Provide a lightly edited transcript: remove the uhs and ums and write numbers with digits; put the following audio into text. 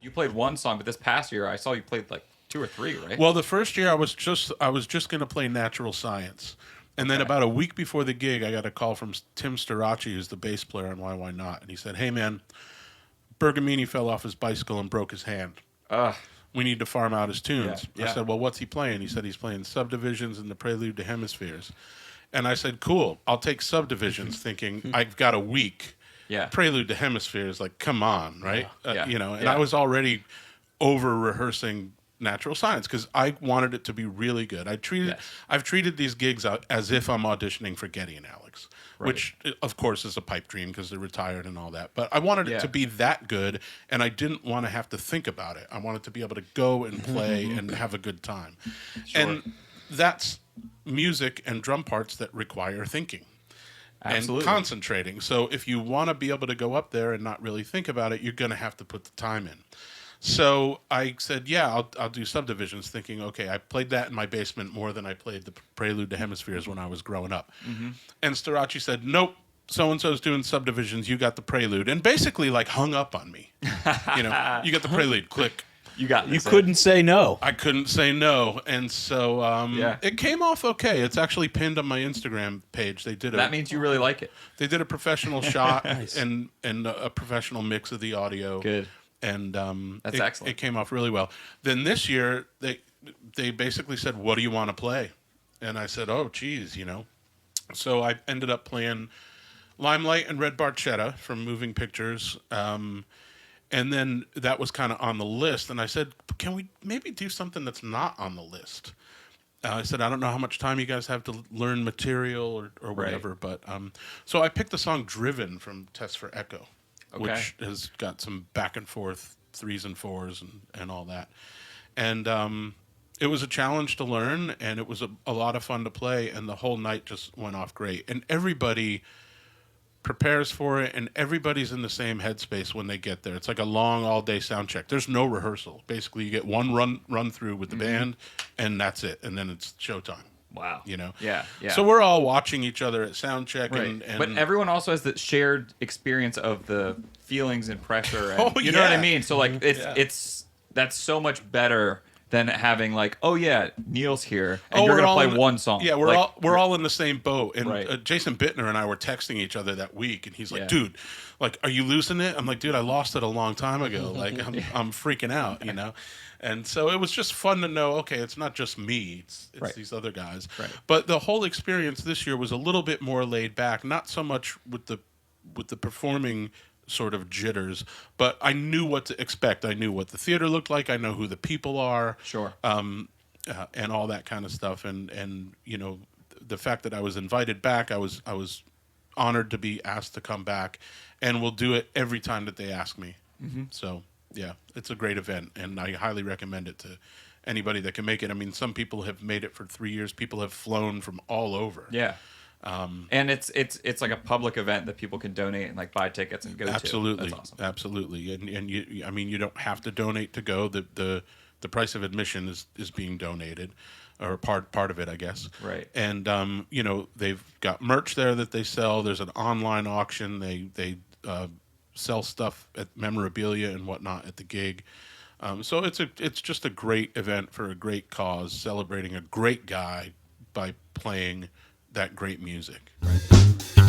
You played one song, but this past year I saw you played like 2 or 3, right? Well, the first year I was just going to play Natural Science, and then about a week before the gig, I got a call from Tim Starachi, who's the bass player on Why Not, and he said, "Hey man, Bergamini fell off his bicycle and broke his hand. We need to farm out his tunes." I said, "Well, what's he playing?" He said he's playing Subdivisions and the Prelude to Hemispheres. And I said, "Cool, I'll take Subdivisions," thinking I've got a week. Yeah. Prelude to Hemispheres, like, come on, right? You know, and Yeah. I was already over rehearsing Natural Science because I wanted it to be really good. I've treated these gigs as if I'm auditioning for Getty and Alex, which of course is a pipe dream because they're retired and all that. But I wanted it to be that good, and I didn't want to have to think about it. I wanted to be able to go and play and have a good time. And that's music and drum parts that require thinking. Absolutely. And concentrating. So if you want to be able to go up there and not really think about it, you're going to have to put the time in. So I said, yeah, I'll do Subdivisions, thinking, okay, I played that in my basement more than I played the Prelude to Hemispheres when I was growing up. And Starachi said, nope, so-and-so's doing Subdivisions, you got the Prelude. And basically, like, hung up on me. You know, you got the Prelude, click. You got You couldn't say no. I couldn't say no. And so it came off okay. It's actually pinned on my Instagram page. That means you really like it. They did a professional shot and a professional mix of the audio. Good. And That's excellent. It came off really well. Then this year, they basically said, "What do you want to play?" And I said, "Oh, geez, you know." So I ended up playing Limelight and Red Barchetta from Moving Pictures. And then that was kind of on the list. And I said, "Can we maybe do something that's not on the list?" I said, "I don't know how much time you guys have to learn material or whatever." But so I picked the song Driven from Test for Echo. Which has got some back and forth 3s and 4s and all that. And it was a challenge to learn, and it was a lot of fun to play, and the whole night just went off great. And everybody prepares for it, and everybody's in the same headspace when they get there. It's like a long all-day sound check. There's no rehearsal. Basically, you get one run through with the band, and that's it. And then it's showtime. Wow. You know? Yeah. So we're all watching each other at sound check. And but everyone also has that shared experience of the feelings and pressure. And, you know what I mean? So, like, it's that's so much better than having, like, oh, yeah, Neil's here, and you're going to play one song. Yeah, we're all in the same boat. And Right. Jason Bittner and I were texting each other that week, and he's like, dude, like, are you losing it? I'm like, dude, I lost it a long time ago. Like, I'm freaking out, you know? And so it was just fun to know, okay, it's not just me, it's these other guys. Right. But the whole experience this year was a little bit more laid back, not so much with the performing sort of jitters, but I knew what to expect. I knew what the theater looked like. I know who the people are. Sure. And all that kind of stuff. And you know, the fact that I was invited back, I was honored to be asked to come back, and we'll do it every time that they ask me. So yeah, it's a great event, and I highly recommend it to anybody that can make it. I mean, some people have made it for 3 years. People have flown from all over. Yeah. And it's like a public event that people can donate and, like, buy tickets and go Absolutely. to. That's awesome. Absolutely. And you, I mean, you don't have to donate to go. The price of admission is being donated, or part of it, I guess. Right. And you know, they've got merch there that they sell. There's an online auction. They sell stuff at memorabilia and whatnot at the gig. So it's just a great event for a great cause, celebrating a great guy by playing that great music. Right.